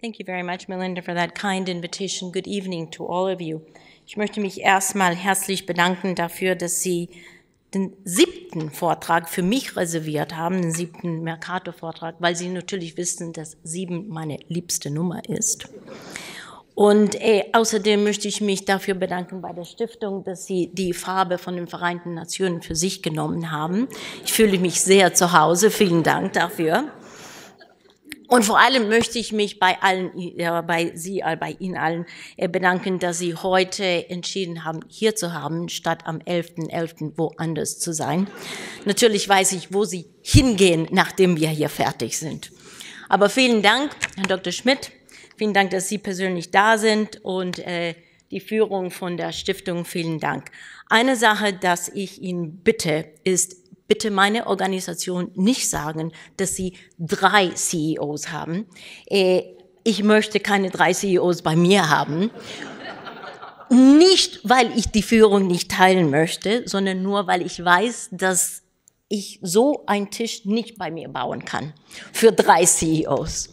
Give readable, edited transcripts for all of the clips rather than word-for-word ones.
Thank you very much, Melinda, for that kind invitation. Good evening to all of you. Ich möchte mich erstmal herzlich bedanken dafür, dass Sie den 7. Vortrag für mich reserviert haben, den 7. Mercator-Vortrag, weil Sie natürlich wissen, dass 7 meine liebste Nummer ist. Und außerdem möchte ich mich dafür bedanken bei der Stiftung, dass Sie die Farbe von den Vereinten Nationen für sich genommen haben. Ich fühle mich sehr zu Hause. Vielen Dank dafür. Und vor allem möchte ich mich bei Ihnen allen bedanken, dass Sie heute entschieden haben, hier zu haben, statt am 11.11. woanders zu sein. Natürlich weiß ich, wo Sie hingehen, nachdem wir hier fertig sind. Aber vielen Dank, Herr Dr. Schmidt. Vielen Dank, dass Sie persönlich da sind und die Führung von der Stiftung, vielen Dank. Eine Sache, dass ich Ihnen bitte, ist, bitte meine Organisation nicht sagen, dass Sie 3 CEOs haben. Ich möchte keine 3 CEOs bei mir haben. Nicht, weil ich die Führung nicht teilen möchte, sondern nur, weil ich weiß, dass ich so einen Tisch nicht bei mir bauen kann für 3 CEOs.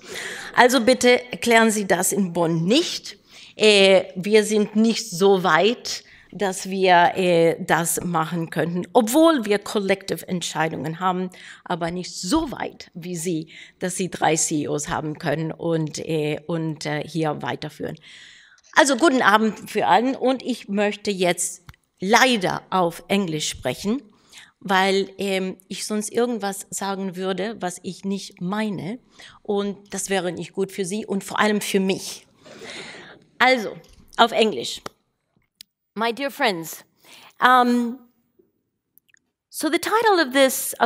Also bitte erklären Sie das in Bonn nicht. Wir sind nicht so weit, dass wir das machen könnten, obwohl wir Collective Entscheidungen haben, aber nicht so weit wie Sie, dass Sie 3 CEOs haben können und hier weiterführen. Also guten Abend für allen und ich möchte jetzt leider auf Englisch sprechen, weil ich sonst irgendwas sagen würde, was ich nicht meine und das wäre nicht gut für Sie und vor allem für mich. Also, auf Englisch. My dear friends, so the title of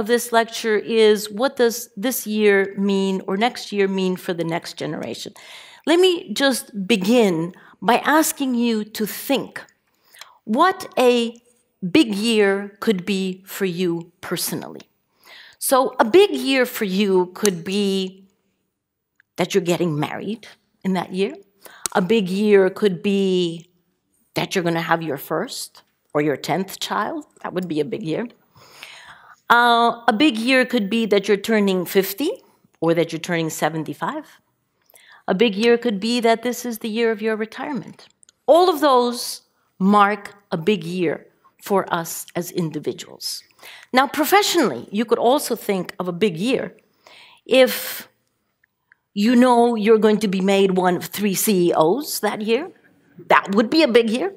this lecture is, what does this year mean or next year mean for the next generation? Let me just begin by asking you to think what a big year could be for you personally. So a big year for you could be that you're getting married in that year. A big year could be that you're going to have your first or your 10th child. That would be a big year. A big year could be that you're turning 50 or that you're turning 75. A big year could be that this is the year of your retirement. All of those mark a big year for us as individuals. Now, professionally, you could also think of a big year if you know you're going to be made one of 3 CEOs that year. That would be a big year.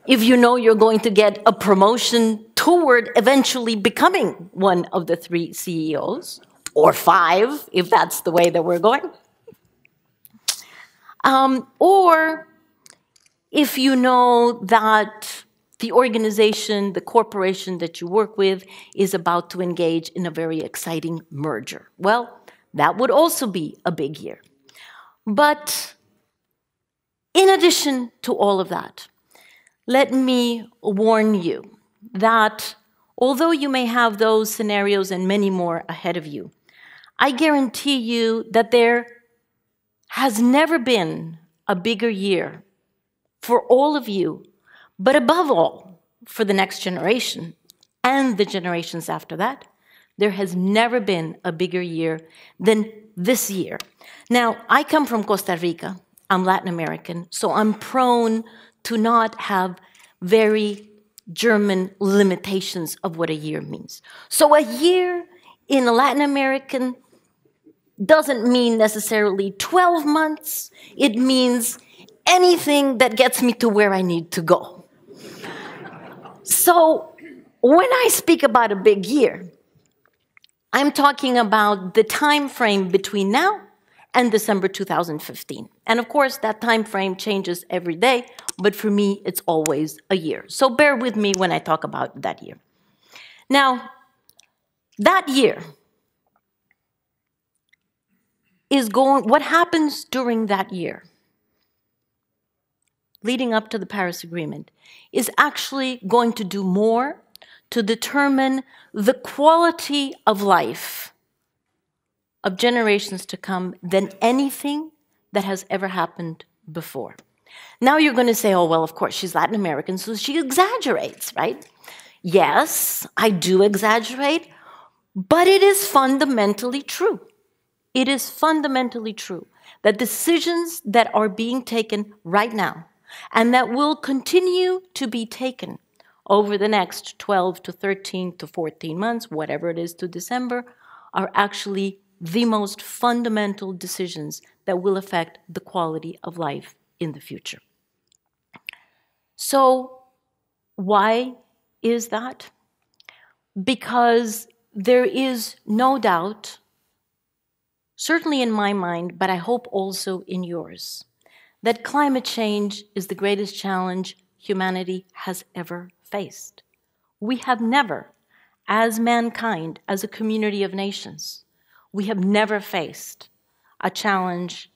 If you know you're going to get a promotion toward eventually becoming one of the 3 CEOs, or 5, if that's the way that we're going. Or if you know that the organization, the corporation that you work with is about to engage in a very exciting merger. Well, that would also be a big year. But in addition to all of that, let me warn you that although you may have those scenarios and many more ahead of you, I guarantee you that there has never been a bigger year for all of you, but above all, for the next generation and the generations after that. There has never been a bigger year than this year. Now, I come from Costa Rica. I'm Latin American, so I'm prone to not have very German limitations of what a year means. So a year in a Latin American doesn't mean necessarily 12 months. It means anything that gets me to where I need to go. So when I speak about a big year, I'm talking about the time frame between now and December 2015. And of course, that time frame changes every day, but for me, it's always a year. So bear with me when I talk about that year. Now, that year is what happens during that year, leading up to the Paris Agreement, is actually going to do more to determine the quality of life of generations to come than anything that has ever happened before. Now you're going to say, oh, well, of course, she's Latin American, so she exaggerates, right? Yes, I do exaggerate, but it is fundamentally true. It is fundamentally true that decisions that are being taken right now and that will continue to be taken over the next 12 to 13 to 14 months, whatever it is to December, are actually the most fundamental decisions that will affect the quality of life in the future. So why is that? Because there is no doubt, certainly in my mind, but I hope also in yours, that climate change is the greatest challenge humanity has ever faced. We have never, as mankind, as a community of nations, we have never faced a challenge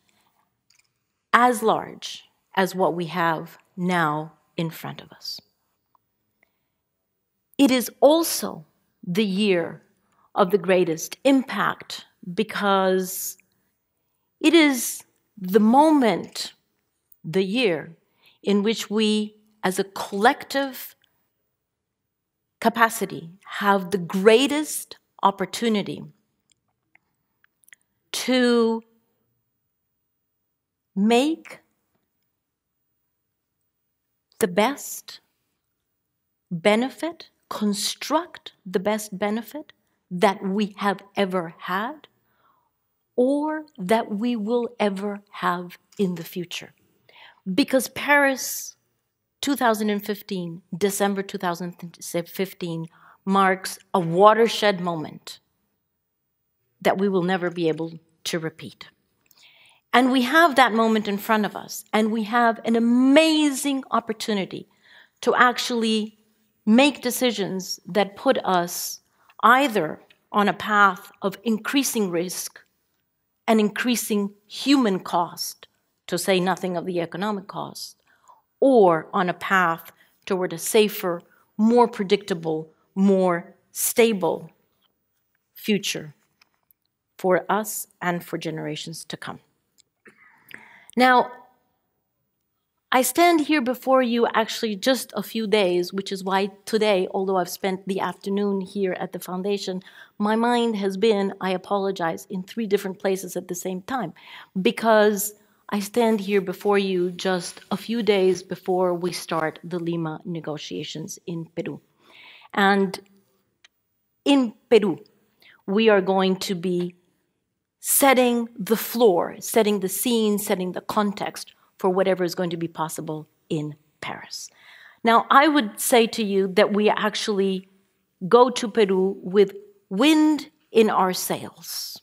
as large as what we have now in front of us. It is also the year of the greatest impact because it is the moment, the year, in which we, as a collective capacity, have the greatest opportunity to make the best benefit, construct the best benefit that we have ever had or that we will ever have in the future. Because Paris 2015, December 2015, marks a watershed moment that we will never be able to repeat. And we have that moment in front of us, and we have an amazing opportunity to actually make decisions that put us either on a path of increasing risk and increasing human cost, to say nothing of the economic cost, or on a path toward a safer, more predictable, more stable future for us and for generations to come. Now, I stand here before you actually just a few days, which is why today, although I've spent the afternoon here at the foundation, my mind has been, I apologize, in 3 different places at the same time, because I stand here before you just a few days before we start the Lima negotiations in Peru. And in Peru, we are going to be setting the floor, setting the scene, setting the context for whatever is going to be possible in Paris. Now, I would say to you that we actually go to Peru with wind in our sails.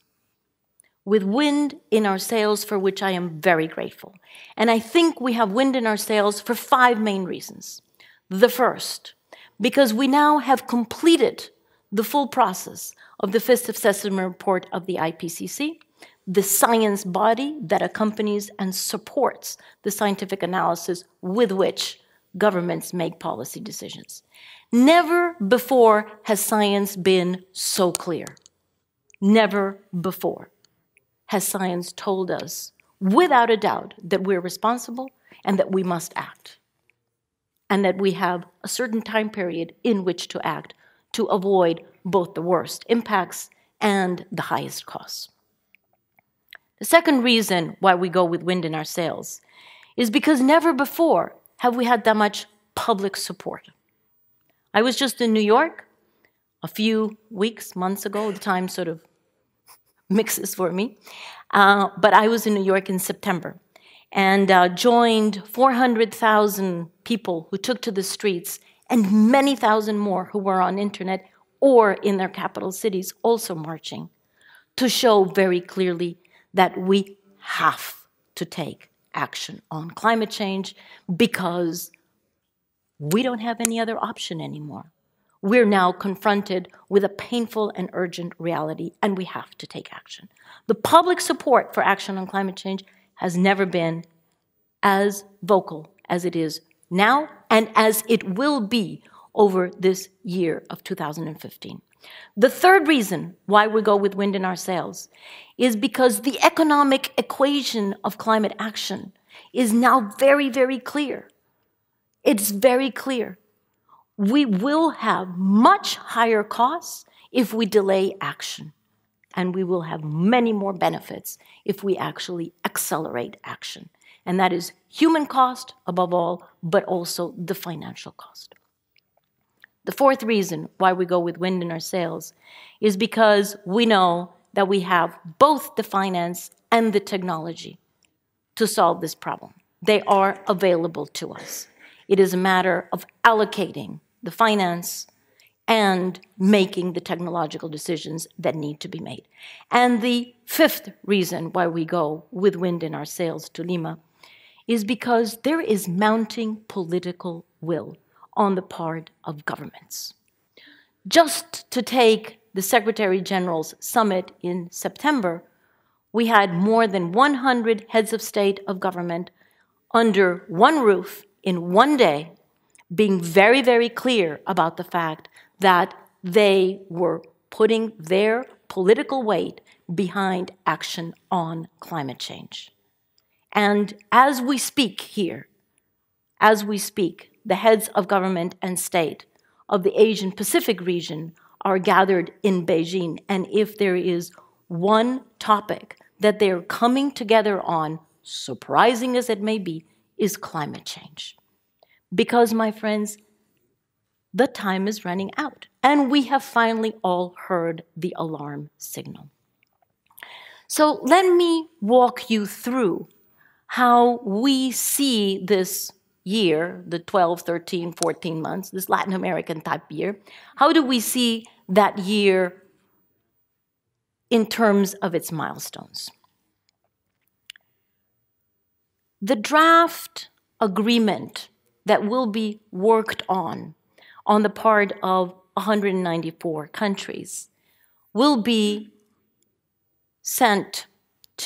With wind in our sails, for which I am very grateful. And I think we have wind in our sails for 5 main reasons. The first, because we now have completed the full process of the 5th assessment report of the IPCC, the science body that accompanies and supports the scientific analysis with which governments make policy decisions. Never before has science been so clear. Never before has science told us, without a doubt, that we're responsible and that we must act, and that we have a certain time period in which to act to avoid both the worst impacts and the highest costs. The second reason why we go with wind in our sails is because never before have we had that much public support. I was just in New York a few weeks, months ago. The time sort of mixes for me. But I was in New York in September and joined 400,000 people who took to the streets and many thousand more who were on internet or in their capital cities also marching to show very clearly that we have to take action on climate change because we don't have any other option anymore. We're now confronted with a painful and urgent reality, and we have to take action. The public support for action on climate change has never been as vocal as it is now and as it will be over this year of 2015. The third reason why we go with wind in our sails is because the economic equation of climate action is now very, very clear. It's very clear. We will have much higher costs if we delay action. and we will have many more benefits if we actually accelerate action. And that is human cost, above all, but also the financial cost. The fourth reason why we go with wind in our sails is because we know that we have both the finance and the technology to solve this problem. They are available to us. It is a matter of allocating the finance and making the technological decisions that need to be made. And the fifth reason why we go with wind in our sails to Lima is because there is mounting political will on the part of governments. Just to take the Secretary General's summit in September, we had more than 100 heads of state of government under one roof in one day, being very, very clear about the fact that they were putting their political weight behind action on climate change. And as we speak here, as we speak, the heads of government and state of the Asian Pacific region are gathered in Beijing. And if there is one topic that they're coming together on, surprising as it may be, is climate change. Because, my friends, the time is running out, and we have finally all heard the alarm signal. So let me walk you through how we see this year, the 12, 13, 14 months, this Latin American type year. How do we see that year in terms of its milestones? The draft agreement that will be worked on the part of 194 countries will be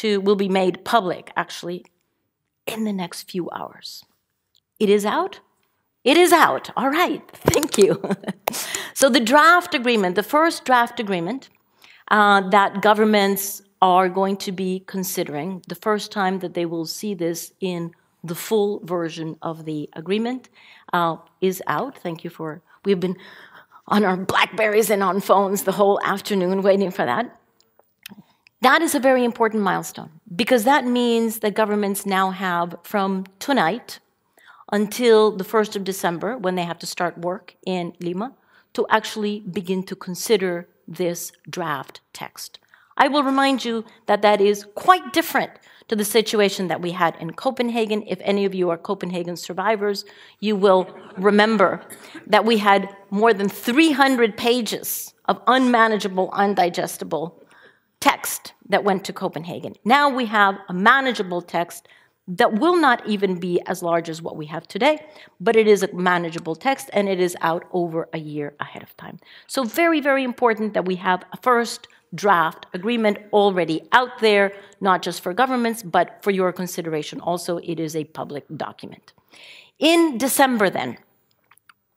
will be made public, actually, in the next few hours. It is out? It is out. All right. Thank you. So the draft agreement, the first draft agreement that governments are going to be considering, the first time that they will see this in the full version of the agreement, is out. Thank you for, we've been on our Blackberries and on phones the whole afternoon waiting for that. That is a very important milestone, because that means that governments now have from tonight until the 1st of December, when they have to start work in Lima, to actually begin to consider this draft text. I will remind you that that is quite different to the situation that we had in Copenhagen. If any of you are Copenhagen survivors, you will remember that we had more than 300 pages of unmanageable, undigestible text that went to Copenhagen. Now we have a manageable text that will not even be as large as what we have today, but it is a manageable text, and it is out over a year ahead of time. So very, very important that we have a first draft agreement already out there, not just for governments, but for your consideration. Also, it is a public document. In December, then,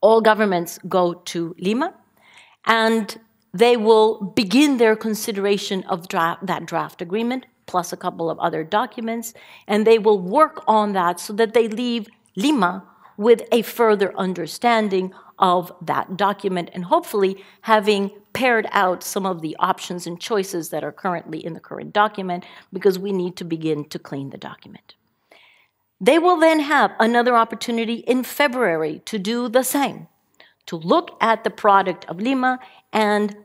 all governments go to Lima, and they will begin their consideration of that draft agreement, plus a couple of other documents, and they will work on that so that they leave Lima with a further understanding of that document, and hopefully having paired out some of the options and choices that are currently in the current document, because we need to begin to clean the document. They will then have another opportunity in February to do the same, to look at the product of Lima and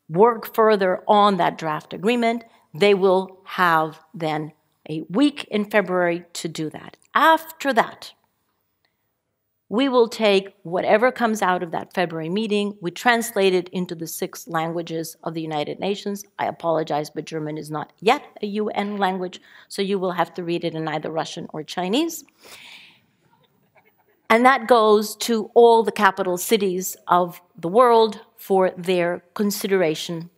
work further on that draft agreement. They will have then a week in February to do that. After that, we will take whatever comes out of that February meeting, we translate it into the 6 languages of the United Nations. I apologize, but German is not yet a UN language, so you will have to read it in either Russian or Chinese. And that goes to all the capital cities of the world for their consideration.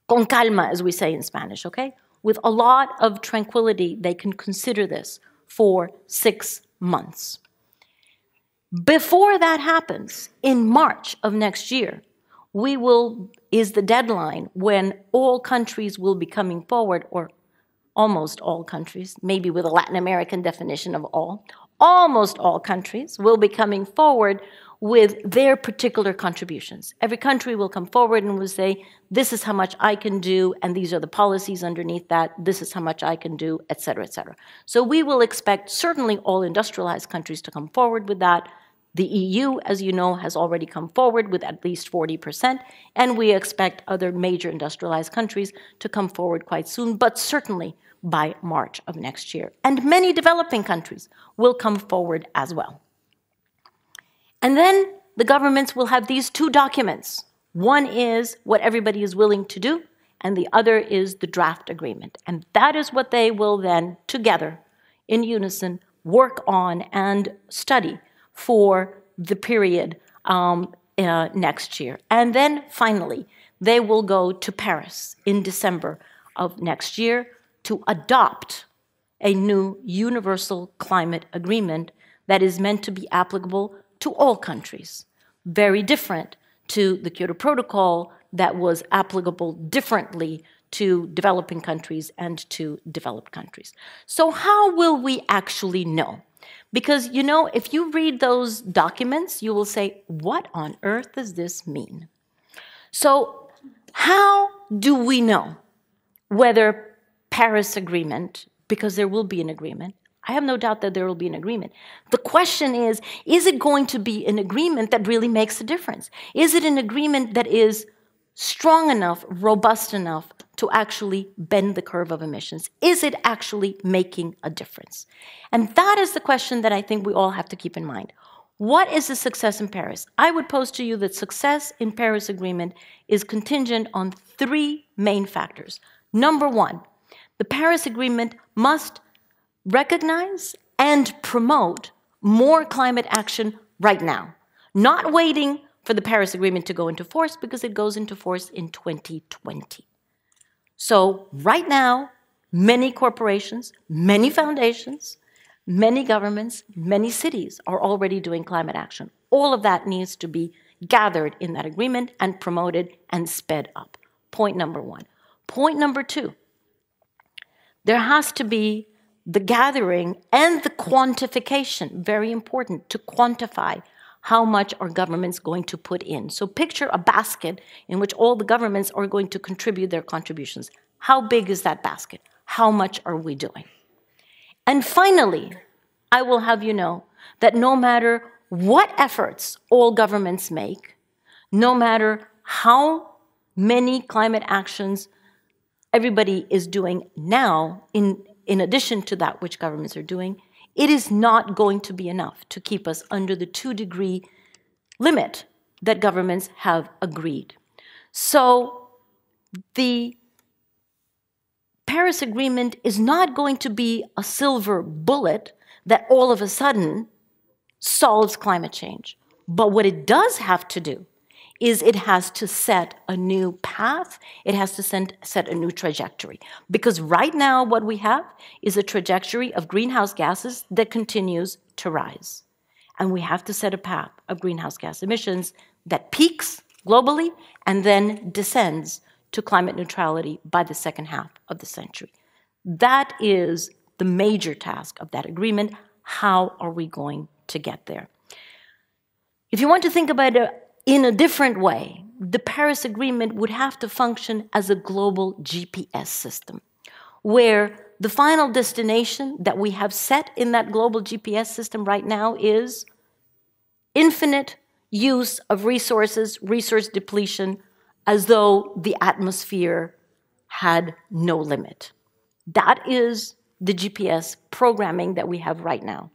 Con calma, as we say in Spanish, okay? With a lot of tranquility, they can consider this for 6 months. Before that happens, in March of next year, is the deadline when all countries will be coming forward, or almost all countries, maybe with a Latin American definition of all, almost all countries will be coming forward with their particular contributions. Every country will come forward and will say, this is how much I can do, and these are the policies underneath that, this is how much I can do, et cetera, et cetera. So we will expect certainly all industrialized countries to come forward with that. The EU, as you know, has already come forward with at least 40%, and we expect other major industrialized countries to come forward quite soon, but certainly by March of next year. And many developing countries will come forward as well. And then the governments will have these two documents. One is what everybody is willing to do, and the other is the draft agreement. And that is what they will then, together, in unison, work on and study for the period next year. And then, finally, they will go to Paris in December of next year to adopt a new universal climate agreement that is meant to be applicable to all countries, very different to the Kyoto-Protokoll that was applicable differently to developing countries and to developed countries. So how will we actually know? Because, you know, if you read those documents, you will say, what on earth does this mean? So how do we know whether Paris Agreement, because there will be an agreement, I have no doubt that there will be an agreement. The question is it going to be an agreement that really makes a difference? Is it an agreement that is strong enough, robust enough to actually bend the curve of emissions? Is it actually making a difference? And that is the question that I think we all have to keep in mind. What is the success in Paris? I would pose to you that success in Paris Agreement is contingent on three main factors. Number one, the Paris Agreement must recognize and promote more climate action right now, not waiting for the Paris Agreement to go into force, because it goes into force in 2020. So right now, many corporations, many foundations, many governments, many cities are already doing climate action. All of that needs to be gathered in that agreement and promoted and sped up. Point number one. Point number two, there has to be the gathering and the quantification, very important, to quantify how much are governments going to put in. So picture a basket in which all the governments are going to contribute their contributions. How big is that basket? How much are we doing? And finally, I will have you know that no matter what efforts all governments make, no matter how many climate actions everybody is doing now, in addition to that which governments are doing, it is not going to be enough to keep us under the 2-degree limit that governments have agreed. So the Paris Agreement is not going to be a silver bullet that all of a sudden solves climate change. But what it does have to do is it has to set a new path, it has to set a new trajectory. Because right now what we have is a trajectory of greenhouse gases that continues to rise. And we have to set a path of greenhouse gas emissions that peaks globally and then descends to climate neutrality by the second half of the century. That is the major task of that agreement. How are we going to get there? If you want to think about it in a different way, the Paris Agreement would have to function as a global GPS system, where the final destination that we have set in that global GPS system right now is infinite use of resources, resource depletion, as though the atmosphere had no limit. That is the GPS programming that we have right now.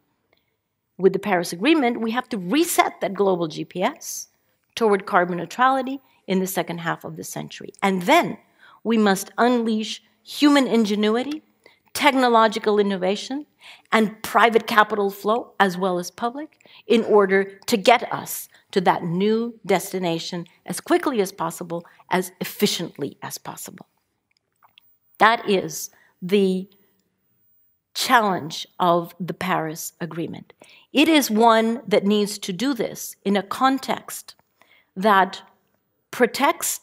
With the Paris Agreement, we have to reset that global GPS toward carbon neutrality in the second half of the century. And then we must unleash human ingenuity, technological innovation, and private capital flow, as well as public, in order to get us to that new destination as quickly as possible, as efficiently as possible. That is the challenge of the Paris Agreement. It is one that needs to do this in a context that protects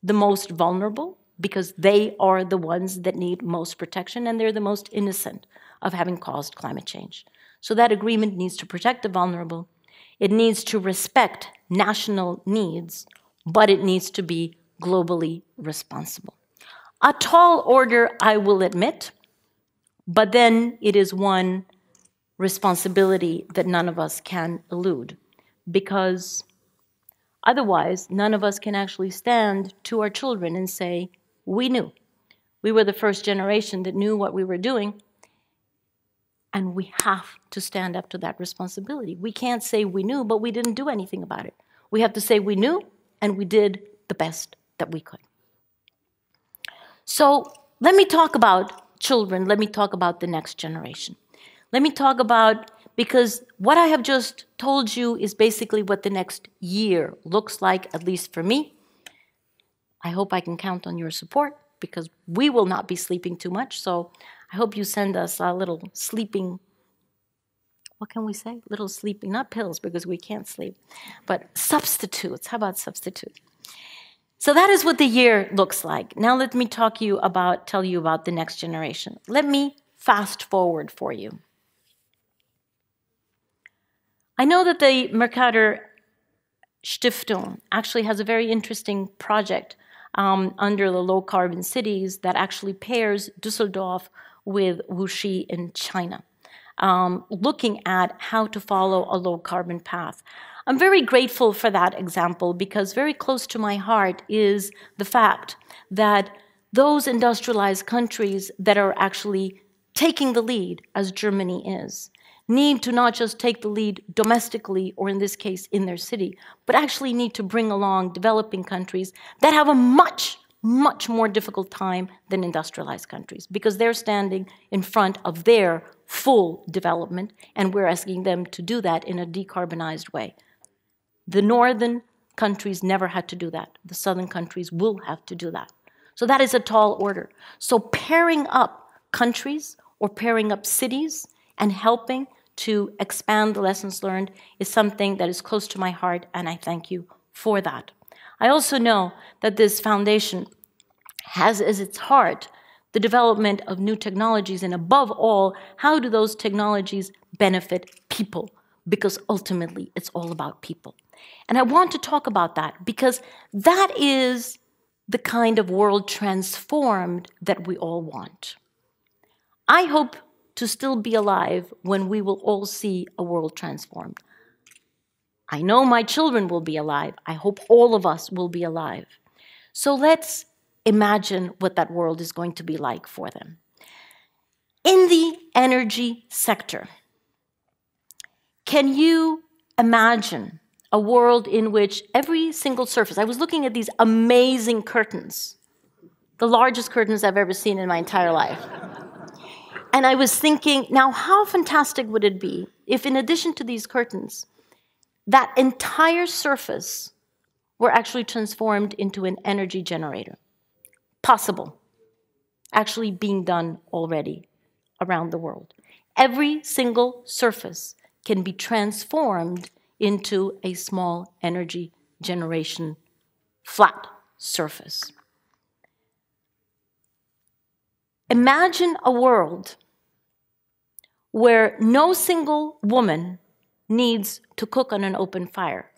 the most vulnerable, because they are the ones that need most protection and they're the most innocent of having caused climate change. So that agreement needs to protect the vulnerable. It needs to respect national needs, but it needs to be globally responsible. A tall order, I will admit, but then it is one responsibility that none of us can elude, because otherwise none of us can actually stand to our children and say, we knew. We were the first generation that knew what we were doing, and we have to stand up to that responsibility. We can't say we knew, but we didn't do anything about it. We have to say we knew, and we did the best that we could. So let me talk about children. Let me talk about the next generation. Let me talk about, because what I have just told you is basically what the next year looks like, at least for me. I hope I can count on your support, because we will not be sleeping too much. So I hope you send us a little sleeping, what can we say? Little sleeping, not pills because we can't sleep, but substitutes. How about substitute? So that is what the year looks like. Now let me tell you about the next generation. Let me fast forward for you. I know that the Mercator Stiftung actually has a very interesting project under the low carbon cities that actually pairs Düsseldorf with Wuxi in China, looking at how to follow a low carbon path. I'm very grateful for that example, because very close to my heart is the fact that those industrialized countries that are actually taking the lead, as Germany is, need to not just take the lead domestically, or in this case in their city, but actually need to bring along developing countries that have a much more difficult time than industrialized countries, because they're standing in front of their full development, and we're asking them to do that in a decarbonized way. The northern countries never had to do that. The southern countries will have to do that. So that is a tall order. So pairing up countries or pairing up cities and helping to expand the lessons learned is something that is close to my heart, and I thank you for that. I also know that this foundation has as its heart the development of new technologies, and above all, how do those technologies benefit people? Because ultimately, it's all about people. And I want to talk about that, because that is the kind of world transformed that we all want. I hope to still be alive when we will all see a world transformed. I know my children will be alive. I hope all of us will be alive. So let's imagine what that world is going to be like for them. In the energy sector, can you imagine a world in which every single surface, I was looking at these amazing curtains, the largest curtains I've ever seen in my entire life. And I was thinking, now how fantastic would it be if, in addition to these curtains, that entire surface were actually transformed into an energy generator? Possible. Actually being done already around the world. Every single surface can be transformed into a small energy generation flat surface. Imagine a world where no single woman needs to cook on an open fire.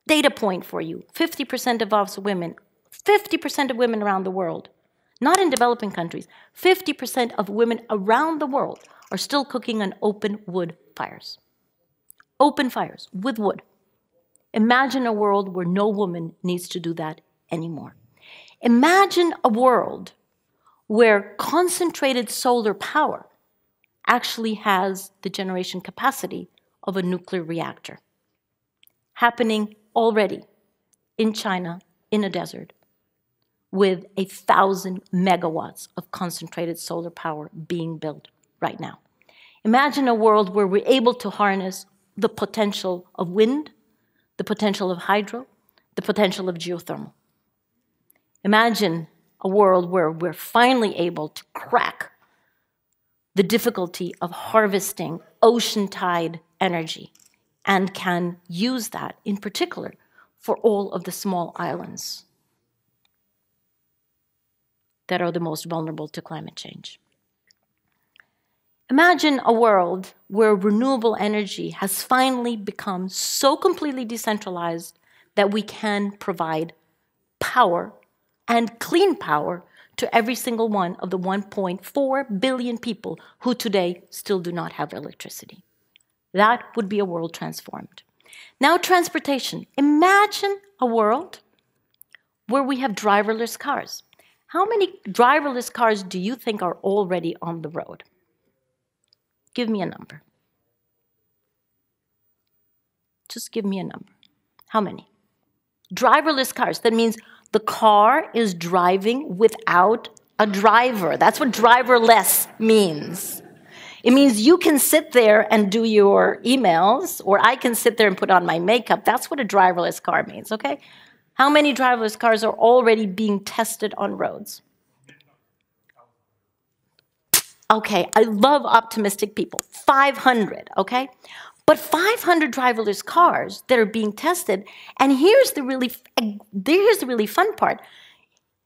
Data point for you, 50% of us women, 50% of women around the world, not in developing countries, 50% of women around the world are still cooking on open wood fires. Open fires with wood. Imagine a world where no woman needs to do that anymore. Imagine a world where concentrated solar power actually has the generation capacity of a nuclear reactor. Happening already in China, in a desert, with 1,000 megawatts of concentrated solar power being built right now. Imagine a world where we're able to harness the potential of wind, the potential of hydro, the potential of geothermal. Imagine a world where we're finally able to crack the difficulty of harvesting ocean tide energy and can use that in particular for all of the small islands that are the most vulnerable to climate change. Imagine a world where renewable energy has finally become so completely decentralized that we can provide power and clean power to every single one of the 1.4 billion people who today still do not have electricity. That would be a world transformed. Now, transportation. Imagine a world where we have driverless cars. How many driverless cars do you think are already on the road? Give me a number. Just give me a number. How many? Driverless cars. That means the car is driving without a driver. That's what driverless means. It means you can sit there and do your emails, or I can sit there and put on my makeup. That's what a driverless car means, okay? How many driverless cars are already being tested on roads? Okay, I love optimistic people. 500, okay? But 500 driverless cars that are being tested, and here's the really fun part.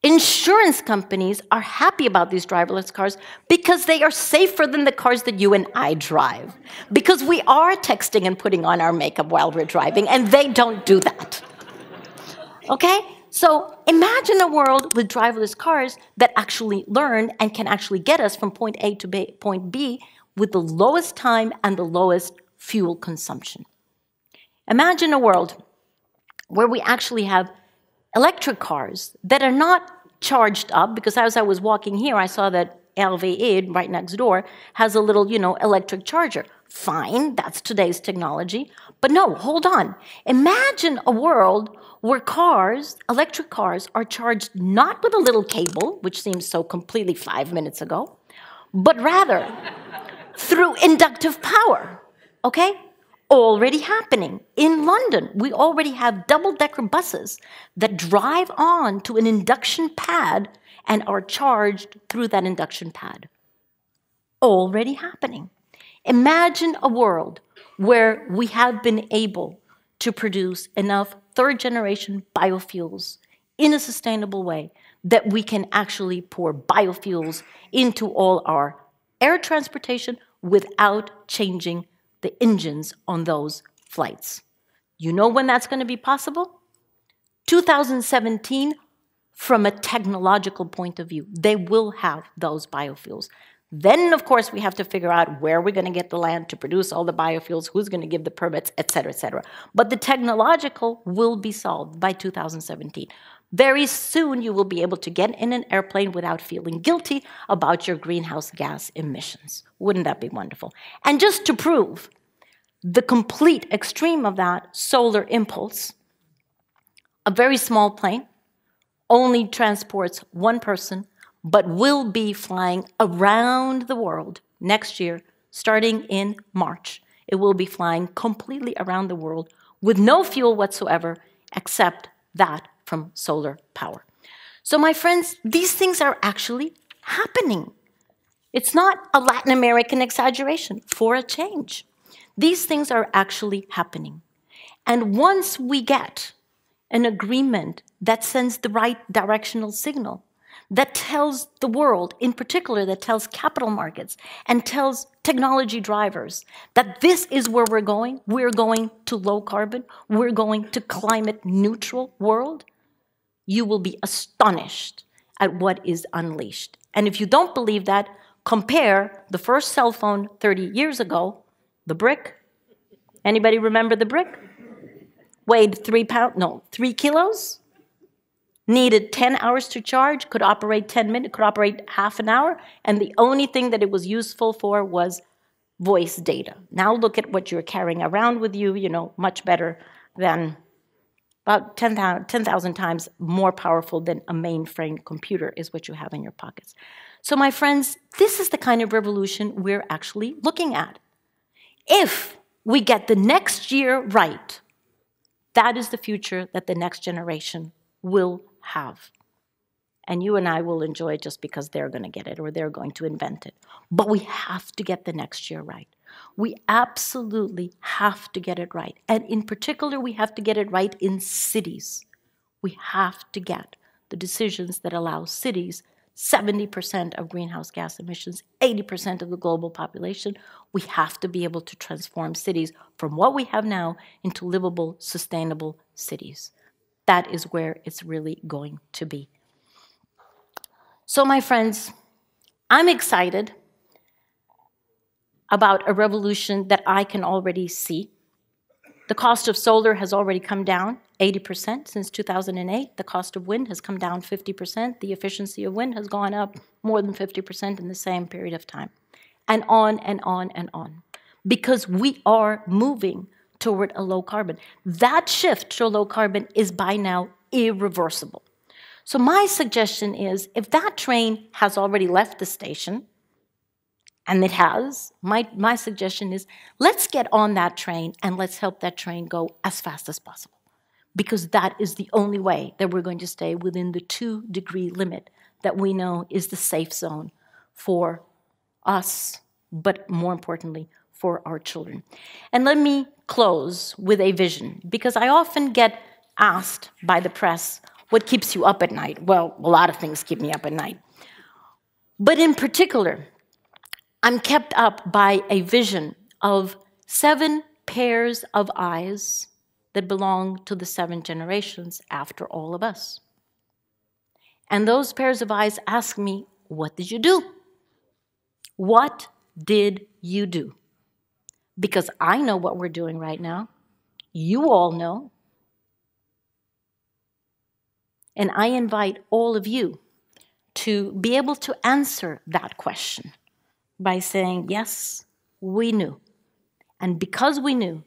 Insurance companies are happy about these driverless cars because they are safer than the cars that you and I drive. Because we are texting and putting on our makeup while we're driving, and they don't do that. Okay? So imagine a world with driverless cars that actually learn and can actually get us from point A to point B with the lowest time and the lowest fuel consumption. Imagine a world where we actually have electric cars that are not charged up, because as I was walking here, I saw that LVE, right next door, has a little, electric charger. Fine, that's today's technology. But no, hold on. Imagine a world where electric cars, are charged not with a little cable, which seems so completely 5 minutes ago, but rather through inductive power, okay? Already happening. In London, we already have double-decker buses that drive on to an induction pad and are charged through that induction pad. Already happening. Imagine a world where we have been able to produce enough third-generation biofuels in a sustainable way that we can actually pour biofuels into all our air transportation without changing the engines on those flights. You know when that's going to be possible? 2017, from a technological point of view, they will have those biofuels. Then, of course, we have to figure out where we're going to get the land to produce all the biofuels, who's going to give the permits, et cetera, et cetera. But the technological will be solved by 2017. Very soon, you will be able to get in an airplane without feeling guilty about your greenhouse gas emissions. Wouldn't that be wonderful? And just to prove the complete extreme of that, Solar Impulse, a very small plane, only transports one person, but will be flying around the world next year, starting in March. It will be flying completely around the world with no fuel whatsoever, except that from solar power. So my friends, these things are actually happening. It's not a Latin American exaggeration, for a change. These things are actually happening. And once we get an agreement that sends the right directional signal, that tells the world, in particular, that tells capital markets and tells technology drivers that this is where we're going to low carbon, we're going to climate neutral world, you will be astonished at what is unleashed. And if you don't believe that, compare the first cell phone 30 years ago, the brick. Anybody remember the brick? Weighed 3 kilos? Needed 10 hours to charge, could operate 10 minutes, could operate half an hour, and the only thing that it was useful for was voice data. Now look at what you're carrying around with you, much better than, about 10,000 times more powerful than a mainframe computer is what you have in your pockets. So my friends, this is the kind of revolution we're actually looking at. If we get the next year right, that is the future that the next generation will have. And you and I will enjoy it just because they're going to get it or they're going to invent it. But we have to get the next year right. We absolutely have to get it right. And in particular, we have to get it right in cities. We have to get the decisions that allow cities 70% of greenhouse gas emissions, 80% of the global population. We have to be able to transform cities from what we have now into livable, sustainable cities. That is where it's really going to be. So, my friends, I'm excited about a revolution that I can already see. The cost of solar has already come down 80% since 2008. The cost of wind has come down 50%. The efficiency of wind has gone up more than 50% in the same period of time. And on and on and on. Because we are moving toward a low carbon. That shift to low carbon is by now irreversible. So my suggestion is, if that train has already left the station, and it has, my suggestion is, let's get on that train and let's help that train go as fast as possible. Because that is the only way that we're going to stay within the 2-degree limit that we know is the safe zone for us, but more importantly, for our children. And let me close with a vision, because I often get asked by the press, what keeps you up at night? Well, a lot of things keep me up at night. But in particular, I'm kept up by a vision of 7 pairs of eyes that belong to the 7 generations after all of us. And those pairs of eyes ask me, what did you do? What did you do? Because I know what we're doing right now. You all know. And I invite all of you to be able to answer that question by saying, yes, we knew. And because we knew,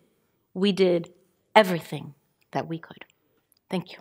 we did everything that we could. Thank you.